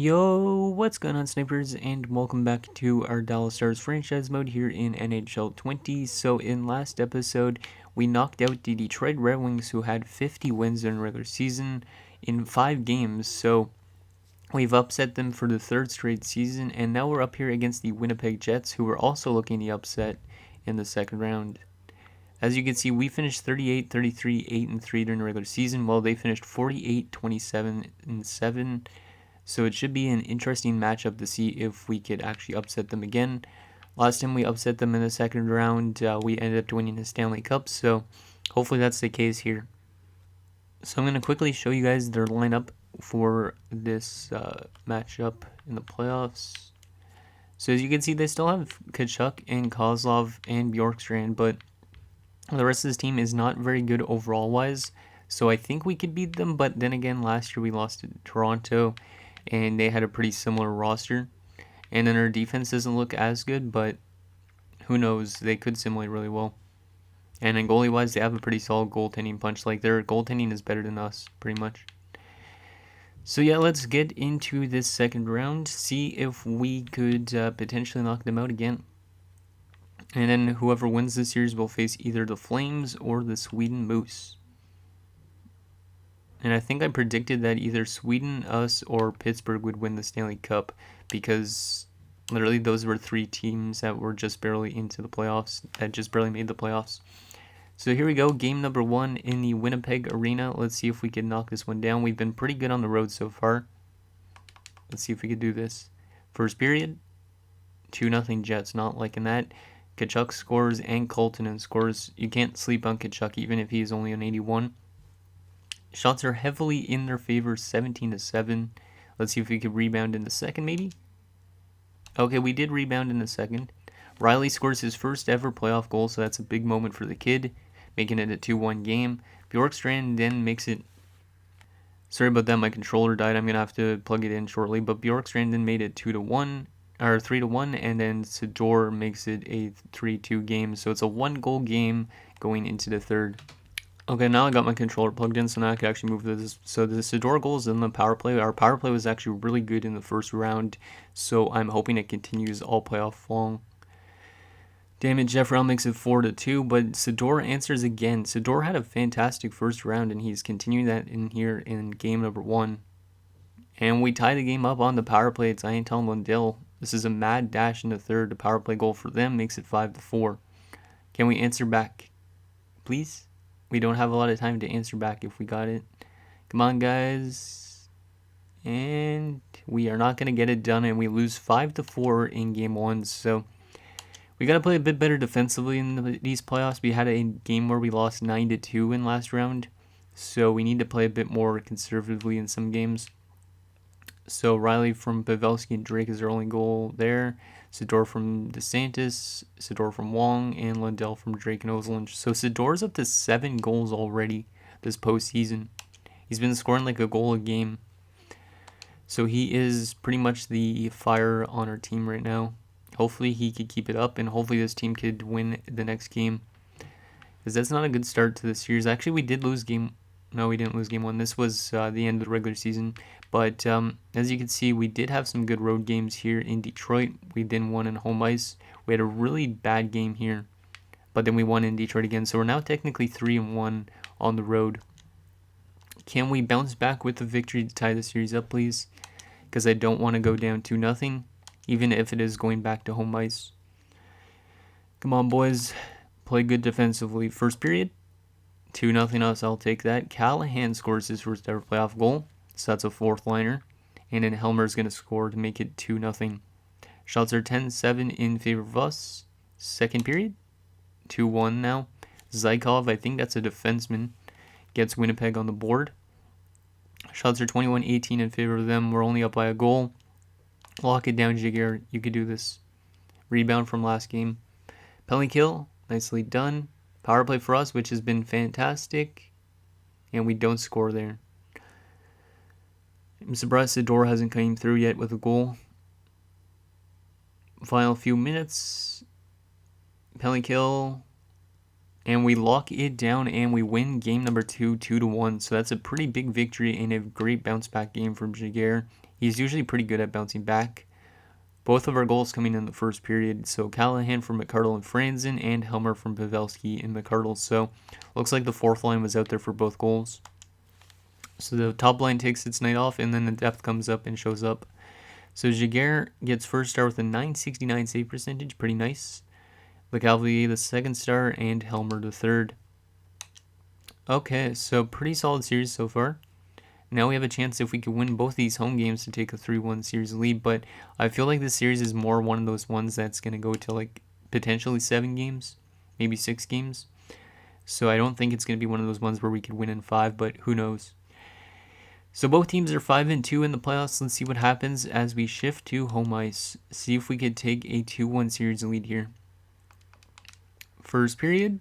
Yo, what's going on, snipers, and welcome back to our Dallas Stars franchise mode here in NHL 20. So in last episode, we knocked out the Detroit Red Wings, who had 50 wins in regular season in 5 games. So we've upset them for the third straight season, and now we're up here against the Winnipeg Jets, who were also looking the upset in the second round. As you can see, we finished 38, 33, 8-3 during the regular season, while they finished 48, 27, and 7. So it should be an interesting matchup to see if we could actually upset them again. Last time we upset them in the second round, we ended up winning the Stanley Cup, so hopefully that's the case here. So I'm going to quickly show you guys their lineup for this matchup in the playoffs. So as you can see, they still have Tkachuk and Kozlov and Bjorkstrand, but the rest of this team is not very good overall-wise. So I think we could beat them, but then again, last year we lost to Toronto, and they had a pretty similar roster. And then our defense doesn't look as good, but who knows? They could simulate really well. And then goalie-wise, they have a pretty solid goaltending punch. Like, their goaltending is better than us, pretty much. So yeah, let's get into this second round, see if we could potentially knock them out again. And then whoever wins this series will face either the Flames or the Sweden Moose. And I think I predicted that either Sweden, us, or Pittsburgh would win the Stanley Cup, because literally those were 3 teams that were just barely into the playoffs, that just barely made the playoffs. So here we go, game number 1 in the Winnipeg Arena. Let's see if we can knock this one down. We've been pretty good on the road so far. Let's see if we can do this. First period, 2-0 Jets, not liking that. Tkachuk scores and Colton scores. You can't sleep on Tkachuk even if he's only on 81. Shots are heavily in their favor, 17-7. Let's see if we could rebound in the second, maybe. Okay, we did rebound in the second. Riley scores his first ever playoff goal, so that's a big moment for the kid, making it a 2-1 game. Bjorkstrand then makes it... Sorry about that, my controller died. I'm going to have to plug it in shortly. But Bjorkstrand then made it 2-1, or 3-1, and then Sador makes it a 3-2 game. So it's a 1-goal game going into the third. Okay, now I got my controller plugged in, so now I can actually move this. So the Sador goal is in the power play. Our power play was actually really good in the first round, so I'm hoping it continues all playoff long. Damn it, Jeff Brown makes it 4-2, but Sador answers again. Sador had a fantastic first round, and he's continuing that in here in game number 1. And we tie the game up on the power play. It's Iantel and Lundell. This is a mad dash in the third. The power play goal for them makes it 5-4. Can we answer back, please? We don't have a lot of time to answer back if we got it. Come on, guys. And we are not going to get it done, and we lose 5-4 in game 1. So we got to play a bit better defensively in these playoffs. We had a game where we lost 9-2 in last round, so we need to play a bit more conservatively in some games. So Riley from Pavelski and Drake is our only goal there. Sador from DeSantis, Sador from Wong, and Lundell from Drake and Ozolinsh. So Sador's up to 7 goals already this postseason. He's been scoring like a goal a game. So he is pretty much the fire on our team right now. Hopefully he could keep it up, and hopefully this team could win the next game. Because that's not a good start to the series. Actually, we did lose game... No, we didn't lose game 1. This was the end of the regular season. But as you can see, we did have some good road games here in Detroit. We then won in home ice. We had a really bad game here, but then we won in Detroit again. So we're now technically 3-1 on the road. Can we bounce back with a victory to tie the series up, please? Because I don't want to go down 2-0, even if it is going back to home ice. Come on, boys. Play good defensively. First period, 2-0 us. I'll take that. Callahan scores his first ever playoff goal. So that's a 4th liner. And then Helmer's going to score to make it 2-0. Shots are 10-7 in favor of us. Second period, 2-1 now. Zykov, I think that's a defenseman, gets Winnipeg on the board. Shots are 21-18 in favor of them. We're only up by a goal. Lock it down, Jigger. You could do this. Rebound from last game. Penalty kill, nicely done. Power play for us, which has been fantastic. And we don't score there. I'm surprised Sador hasn't come through yet with a goal. Final few minutes. Penalty kill. And we lock it down and we win game number 2, 2-1. So that's a pretty big victory and a great bounce back game from Jaguar. He's usually pretty good at bouncing back. Both of our goals coming in the first period. So Callahan from McArdle and Franzen, and Helmer from Pavelski and McArdle. So looks like the fourth line was out there for both goals. So the top line takes its night off, and then the depth comes up and shows up. So Jaguar gets first star with a 969 save percentage, pretty nice. LeCavalier the second star, and Helmer the third. Okay, so pretty solid series so far. Now we have a chance, if we could win both these home games, to take a 3-1 series lead, but I feel like this series is more one of those ones that's going to go to like potentially 7 games, maybe 6 games. So I don't think it's going to be one of those ones where we could win in 5, but who knows. So both teams are 5-2 in the playoffs. Let's see what happens as we shift to home ice. See if we could take a 2-1 series lead here. First period,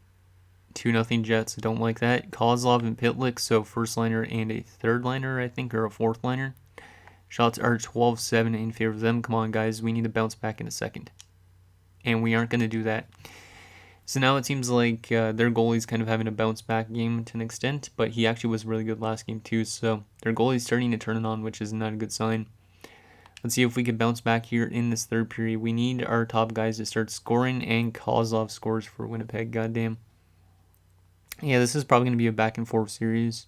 2-0 Jets. I don't like that. Kozlov and Pitlick, so first liner and a third liner, I think, or a fourth liner. Shots are 12-7 in favor of them. Come on, guys. We need to bounce back in a second. And we aren't going to do that. So now it seems like their goalie's kind of having a bounce back game to an extent, but he actually was really good last game too, so their goalie's starting to turn it on, which is not a good sign. Let's see if we can bounce back here in this third period. We need our top guys to start scoring, and Kozlov scores for Winnipeg, goddamn. Yeah, this is probably going to be a back and forth series.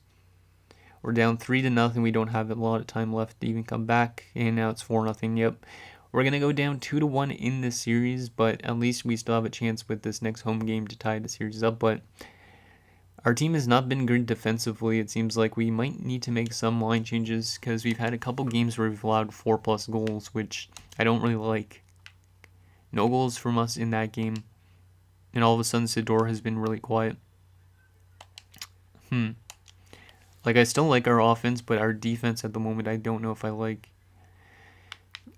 We're down 3-0. We don't have a lot of time left to even come back, and now it's 4-0. Yep. We're going to go down 2-1 in this series, but at least we still have a chance with this next home game to tie the series up. But our team has not been good defensively. It seems like we might need to make some line changes, because we've had a couple games where we've allowed 4+ goals, which I don't really like. No goals from us in that game, and all of a sudden Sidor has been really quiet. Like, I still like our offense, but our defense at the moment I don't know if I like.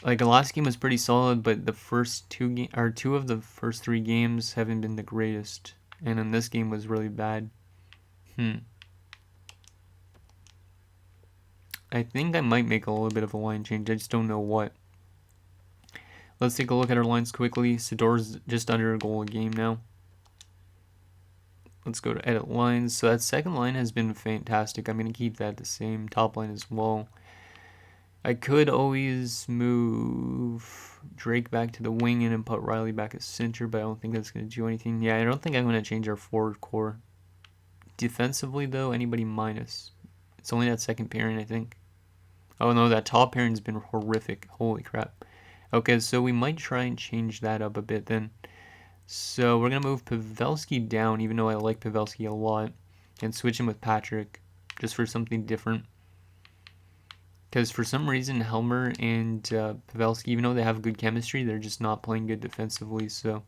Like, the last game was pretty solid, but the first two of the first 3 games haven't been the greatest, and then this game was really bad. I think I might make a little bit of a line change. I just don't know what. Let's take a look at our lines quickly. Sidor's just under a goal a game now. Let's go to edit lines. So that second line has been fantastic. I'm going to keep that the same. Top line as well. I could always move Drake back to the wing and then put Riley back as center, but I don't think that's going to do anything. Yeah, I don't think I'm going to change our forward core. Defensively, though, anybody minus. It's only that second pairing, I think. Oh, no, that top pairing's been horrific. Holy crap. Okay, so we might try and change that up a bit then. So we're going to move Pavelski down, even though I like Pavelski a lot, and switch him with Patrick, just for something different. Because for some reason, Helmer and Pavelski, even though they have good chemistry, they're just not playing good defensively. So,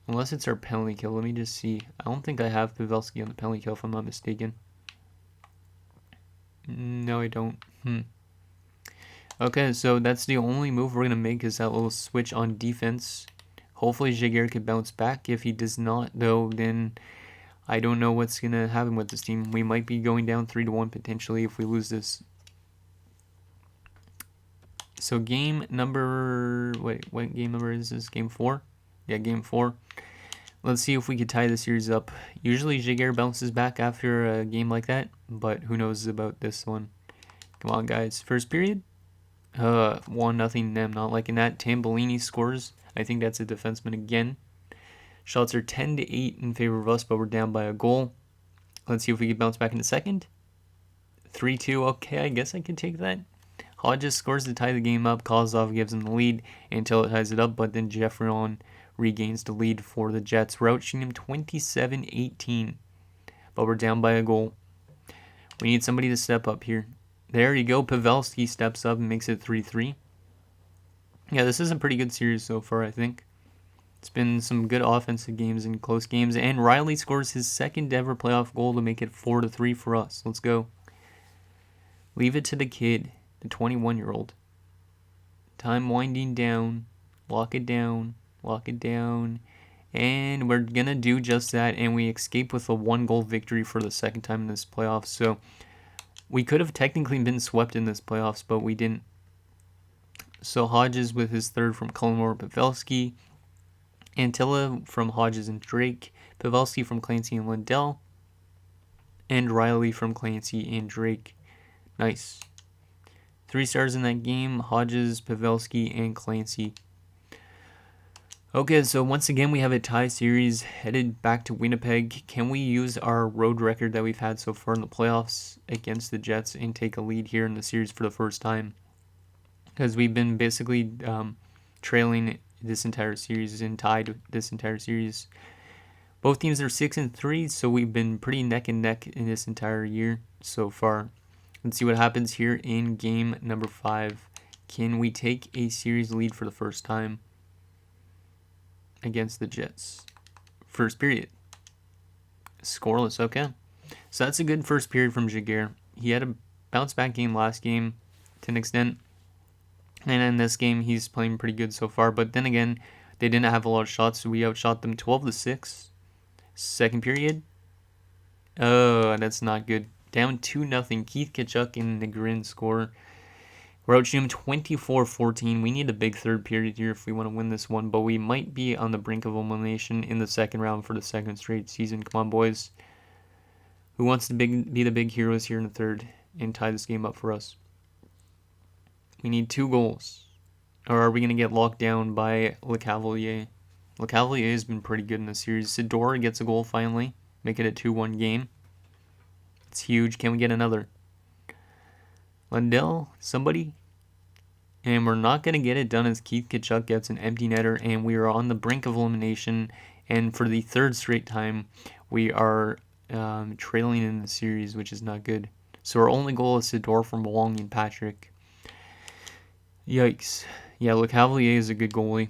unless it's our penalty kill, let me just see. I don't think I have Pavelski on the penalty kill, if I'm not mistaken. No, I don't. Okay, so that's the only move we're going to make, is that little switch on defense. Hopefully, Jaguar could bounce back. If he does not, though, then I don't know what's going to happen with this team. We might be going down 3-1 potentially if we lose this. So game number, what game number is this? Game 4? Yeah, game 4. Let's see if we could tie the series up. Usually Jaguar bounces back after a game like that, but who knows about this one. Come on, guys. First period. 1-0 them. Not liking that. Tambellini scores. I think that's a defenseman again. Shots are 10-8 in favor of us, but we're down by a goal. Let's see if we can bounce back in a second. 3-2. Okay, I guess I can take that. Hodges scores to tie the game up. Kozlov gives him the lead until it ties it up, but then Jeffron regains the lead for the Jets. We're outshooting him 27-18, but we're down by a goal. We need somebody to step up here. There you go. Pavelski steps up and makes it 3-3. Yeah, this is a pretty good series so far, I think. It's been some good offensive games and close games, and Riley scores his second ever playoff goal to make it 4-3 for us. Let's go. Leave it to the kid. The 21-year-old. Time winding down. Lock it down. Lock it down. And we're going to do just that. And we escape with a 1-goal victory for the second time in this playoffs. So we could have technically been swept in this playoffs, but we didn't. So Hodges with his third from Cullimore Pavelski. Antilla from Hodges and Drake. Pavelski from Clancy and Lindell. And Riley from Clancy and Drake. Nice. 3 stars in that game, Hodges, Pavelski, and Clancy. Okay, so once again, we have a tie series headed back to Winnipeg. Can we use our road record that we've had so far in the playoffs against the Jets and take a lead here in the series for the first time? Because we've been basically trailing this entire series and tied this entire series. Both teams are 6-3, so we've been pretty neck and neck in this entire year so far. Let's see what happens here in game number 5. Can we take a series lead for the first time against the Jets? First period. Scoreless, okay. So that's a good first period from Jaguar. He had a bounce back game last game to an extent. And in this game, he's playing pretty good so far. But then again, they didn't have a lot of shots, so we outshot them 12-6. Second period. Oh, that's not good. Down 2-0. Keith Tkachuk and the Grin score. We're outshooting 24-14. We need a big third period here if we want to win this one. But we might be on the brink of elimination in the second round for the second straight season. Come on, boys. Who wants to be the big heroes here in the third and tie this game up for us? We need 2 goals. Or are we going to get locked down by LeCavalier? LeCavalier has been pretty good in this series. Sidor gets a goal finally. Make it a 2-1 game. It's huge. Can we get another? Lundell, somebody? And we're not going to get it done as Keith Tkachuk gets an empty netter. And we are on the brink of elimination. And for the third straight time, we are trailing in the series, which is not good. So our only goal is Sidor from Wong and Patrick. Yikes. Yeah, LeCavalier is a good goalie.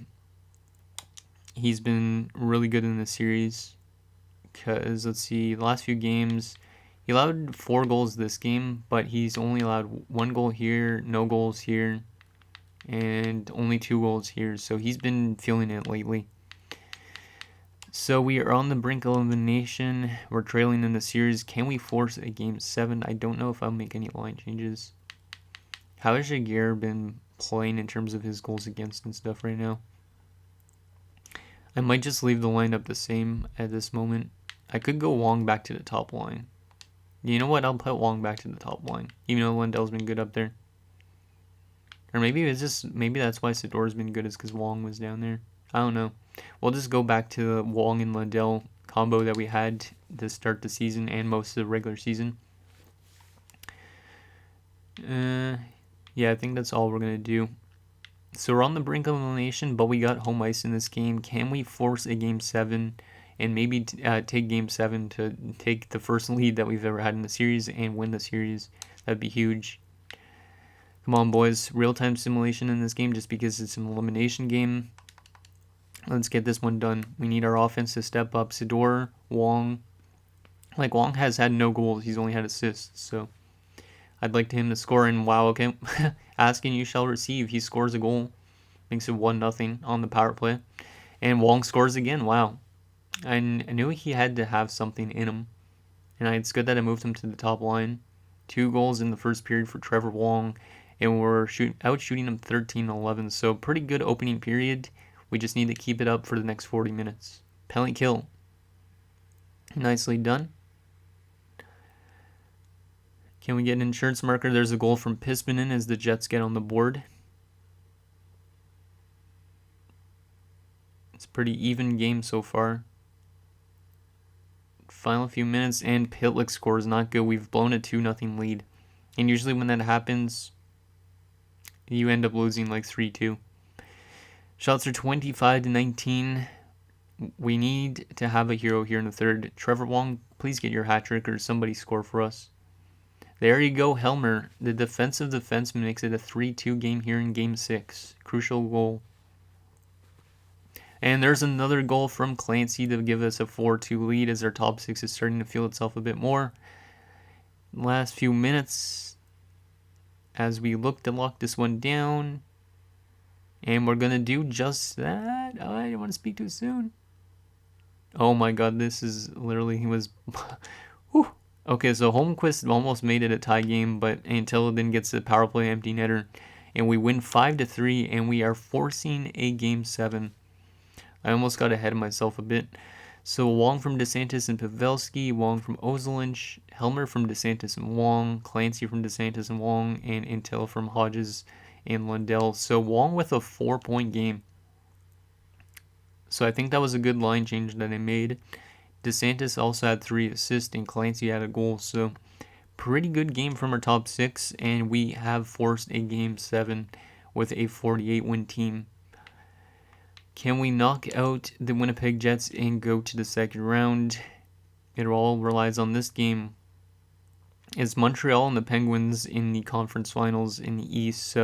He's been really good in this series. Because, let's see, the last few games, he allowed 4 goals this game, but he's only allowed 1 goal here, no goals here, and only 2 goals here. So he's been feeling it lately. So we are on the brink of elimination. We're trailing in the series. Can we force a game 7? I don't know if I'll make any line changes. How has Jaguar been playing in terms of his goals against and stuff right now? I might just leave the lineup the same at this moment. I could go Wong back to the top line. You know what? I'll put Wong back to the top line, even though Lundell's been good up there. Or maybe that's why Sidor's been good, is because Wong was down there. I don't know. We'll just go back to the Wong and Lundell combo that we had to start the season and most of the regular season. Yeah, I think that's all we're going to do. So we're on the brink of elimination, but we got home ice in this game. Can we force a game 7 and maybe take game 7 to take the first lead that we've ever had in the series and win the series? That'd be huge. Come on, boys. Real-time simulation in this game just because it's an elimination game. Let's get this one done. We need our offense to step up. Sidor, Wong. Like, Wong has had no goals. He's only had assists, so I'd like him to score. And wow, okay. Ask and you shall receive. He scores a goal. Makes it 1-0 on the power play. And Wong scores again. Wow. I knew he had to have something in him. And it's good that I moved him to the top line. 2 goals in the first period for Trevor Wong. And we're outshooting him 13-11. So pretty good opening period. We just need to keep it up for the next 40 minutes. Penalty kill. Nicely done. Can we get an insurance marker? There's a goal from Pispinen as the Jets get on the board. It's a pretty even game so far. Final few minutes, and Pitlick scores. Not good. We've blown a 2-0 lead. And usually when that happens, you end up losing like 3-2. Shots are 25-19. We need to have a hero here in the third. Trevor Wong, please get your hat trick or somebody score for us. There you go, Helmer. The defensive defenseman makes it a 3-2 game here in Game 6. Crucial goal. And there's another goal from Clancy to give us a 4-2 lead as our top 6 is starting to feel itself a bit more. Last few minutes as we look to lock this one down. And we're going to do just that. Oh, I didn't want to speak too soon. Oh my god, this is literally, he was... Whew. Okay, so Holmquist almost made it a tie game, but until then gets the power play empty netter. And we win 5-3, and we are forcing a game 7. I almost got ahead of myself a bit. So Wong from DeSantis and Pavelski, Wong from Ozolinsh, Helmer from DeSantis and Wong, Clancy from DeSantis and Wong, and Intel from Hodges and Lundell. So Wong with a 4-point game. So I think that was a good line change that they made. DeSantis also had 3 assists and Clancy had a goal. So pretty good game from our top 6, and we have forced a game 7 with a 48-win team. Can we knock out the Winnipeg Jets and go to the second round? It all relies on this game. It's Montreal and the Penguins in the conference finals in the East.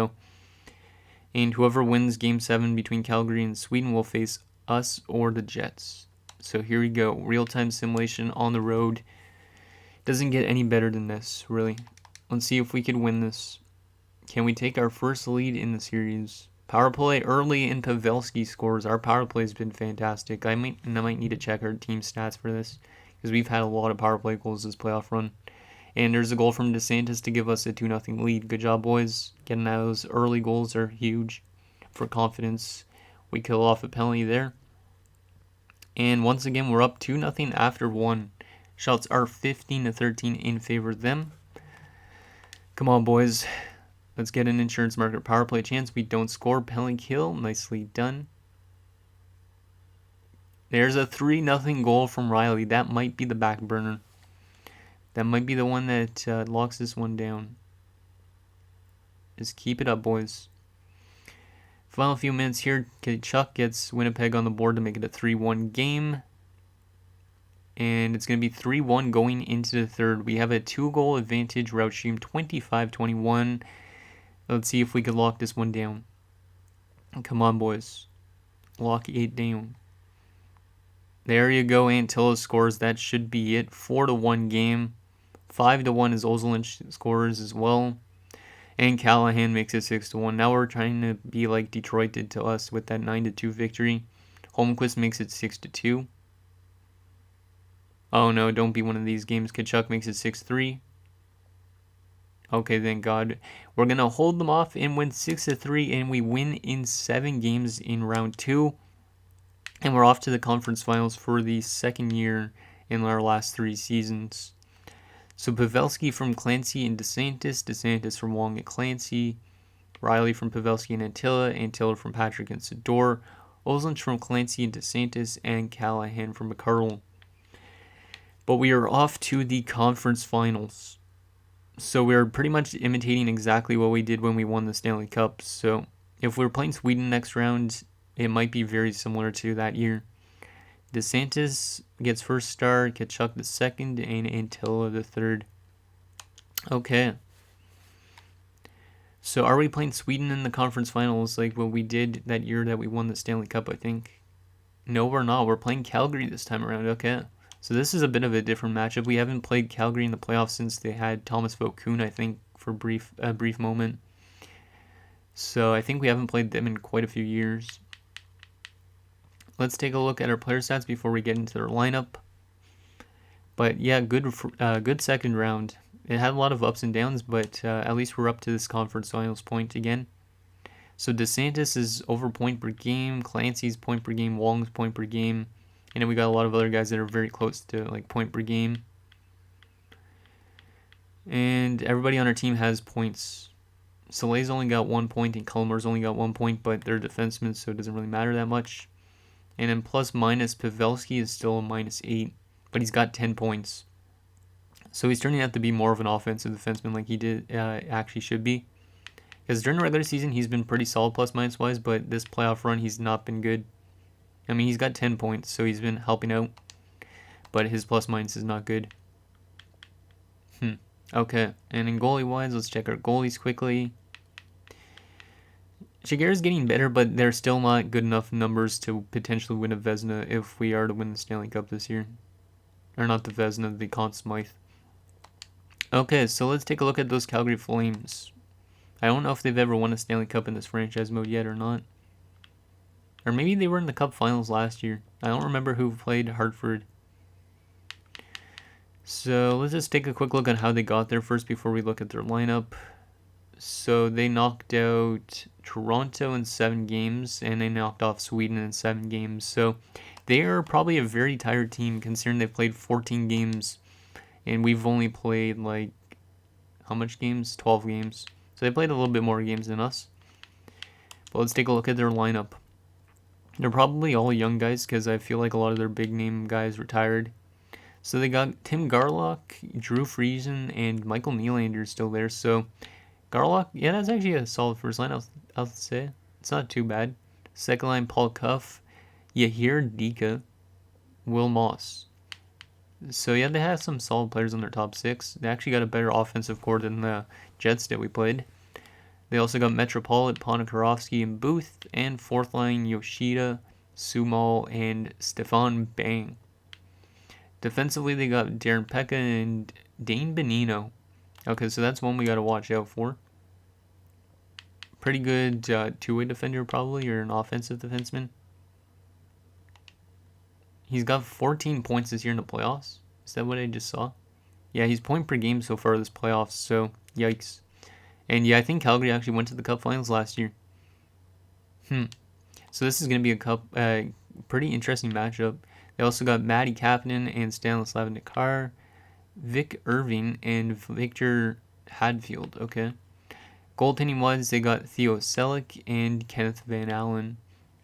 And whoever wins Game 7 between Calgary and Sweden will face us or the Jets. So here we go. Real-time simulation on the road. Doesn't get any better than this, really. Let's see if we could win this. Can we take our first lead in the series? Power play early and Pavelski scores. Our power play has been fantastic. I might need to check our team stats for this because we've had a lot of power play goals this playoff run. And there's a goal from DeSantis to give us a 2-0 lead. Good job, boys. Getting those early goals are huge for confidence. We kill off a penalty there. And once again, we're up 2-0 after 1. Shots are 15-13 in favor of them. Come on, boys. Let's get an insurance market power play chance. We don't score. Penalty kill. Nicely done. There's a 3-0 goal from Riley. That might be the back burner. That might be the one that locks this one down. Just keep it up, boys. Final few minutes here. Tkachuk gets Winnipeg on the board to make it a 3-1 game. And it's going to be 3-1 going into the third. We have a 2-goal advantage. Route stream 25-21. Let's see if we can lock this one down. Come on, boys. Lock it down. There you go. Antilla scores. That should be it. 4-1 game. 5-1 is Ozolinsh scores as well. And Callahan makes it 6-1. Now we're trying to be like Detroit did to us with that 9-2 victory. Holmquist makes it 6-2. Oh no, don't be one of these games. Tkachuk makes it 6-3. Okay, thank God. We're going to hold them off and win 6-3, and we win in 7 games in round 2. And we're off to the conference finals for the second year in our last 3 seasons. So Pavelski from Clancy and DeSantis, DeSantis from Wong and Clancy, Riley from Pavelski and Antilla from Patrick and Sador, Ozolinsh from Clancy and DeSantis, and Callahan from McCardle. But we are off to the conference finals. So we're pretty much imitating exactly what we did when we won the Stanley Cup. So if we're playing Sweden next round, it might be very similar to that year. DeSantis gets first star, Tkachuk the second, and Antilla the third. Okay. So are we playing Sweden in the conference finals like what we did that year that we won the Stanley Cup, I think? No, we're not. We're playing Calgary this time around. Okay. So this is a bit of a different matchup. We haven't played Calgary in the playoffs since they had Thomas Vokoun, I think, for a brief moment. So I think we haven't played them in quite a few years. Let's take a look at our player stats before we get into their lineup. But yeah, good second round. It had a lot of ups and downs, but at least we're up to this conference finals point again. So DeSantis is over point per game, Clancy's point per game, Wong's point per game, and then we got a lot of other guys that are very close to like point per game. And everybody on our team has points. Soleil's only got 1 point and Culmer's only got 1 point, but they're defensemen, so it doesn't really matter that much. And then plus minus, Pavelski is still a -8, but he's got 10 points. So he's turning out to be more of an offensive defenseman like he did actually should be. Because during the regular season, he's been pretty solid plus minus wise, but this playoff run, he's not been good. I mean, he's got 10 points, so he's been helping out, but his plus minus is not good. Okay, and in goalie wise, let's check our goalies quickly. Shigeru's getting better, but they're still not good enough numbers to potentially win a Vezina if we are to win the Stanley Cup this year. Or not the Vezina, the Conn Smythe. Okay, so let's take a look at those Calgary Flames. I don't know if they've ever won a Stanley Cup in this franchise mode yet or not. Or maybe they were in the Cup Finals last year. I don't remember who played Hartford. So let's just take a quick look at how they got there first before we look at their lineup. So they knocked out Toronto in 7 games, and they knocked off Sweden in 7 games. So they are probably a very tired team considering they've played 14 games and we've only played like, how much games? 12 games. So they played a little bit more games than us. But let's take a look at their lineup. They're probably all young guys because I feel like a lot of their big name guys retired. So they got Tim Garlock, Drew Friesen, and Michael Nylander still there. So Garlock, yeah, that's actually a solid first line, I'll say. It's not too bad. Second line, Paul Cuff, Yahir Dika, Will Moss. So yeah, they have some solid players on their top six. They actually got a better offensive core than the Jets that we played. They also got Metropolitan, Ponikarovsky, and Booth, and fourth line Yoshida, Sumal, and Stefan Bang. Defensively, they got Darren Pekka and Dane Benino. Okay, so that's one we got to watch out for. Pretty good two-way defender probably, or an offensive defenseman. He's got 14 points this year in the playoffs. Is that what I just saw? Yeah, he's point per game so far this playoffs, so yikes. And yeah, I think Calgary actually went to the Cup Finals last year. So this is going to be a pretty interesting matchup. They also got Matty Kapanen and Stanislav Nikar, Vic Irving, and Victor Hadfield. Okay. Goaltending wise, they got Theo Selleck and Kenneth Van Allen.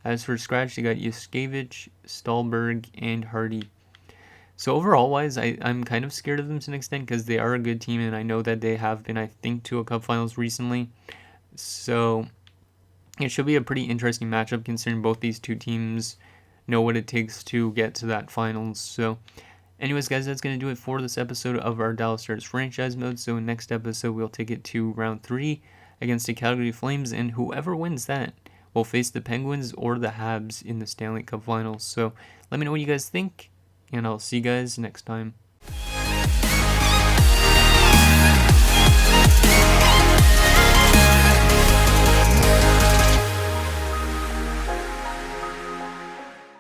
As for scratch, they got Yuskevich, Stahlberg, and Hardy. So overall wise, I'm kind of scared of them to an extent because they are a good team, and I know that they have been, I think, to a Cup Finals recently. So it should be a pretty interesting matchup considering both these two teams know what it takes to get to that finals. So anyways, guys, that's going to do it for this episode of our Dallas Stars franchise mode. So in next episode, we'll take it to round 3 against the Calgary Flames, and whoever wins that will face the Penguins or the Habs in the Stanley Cup Finals. So let me know what you guys think, and I'll see you guys next time.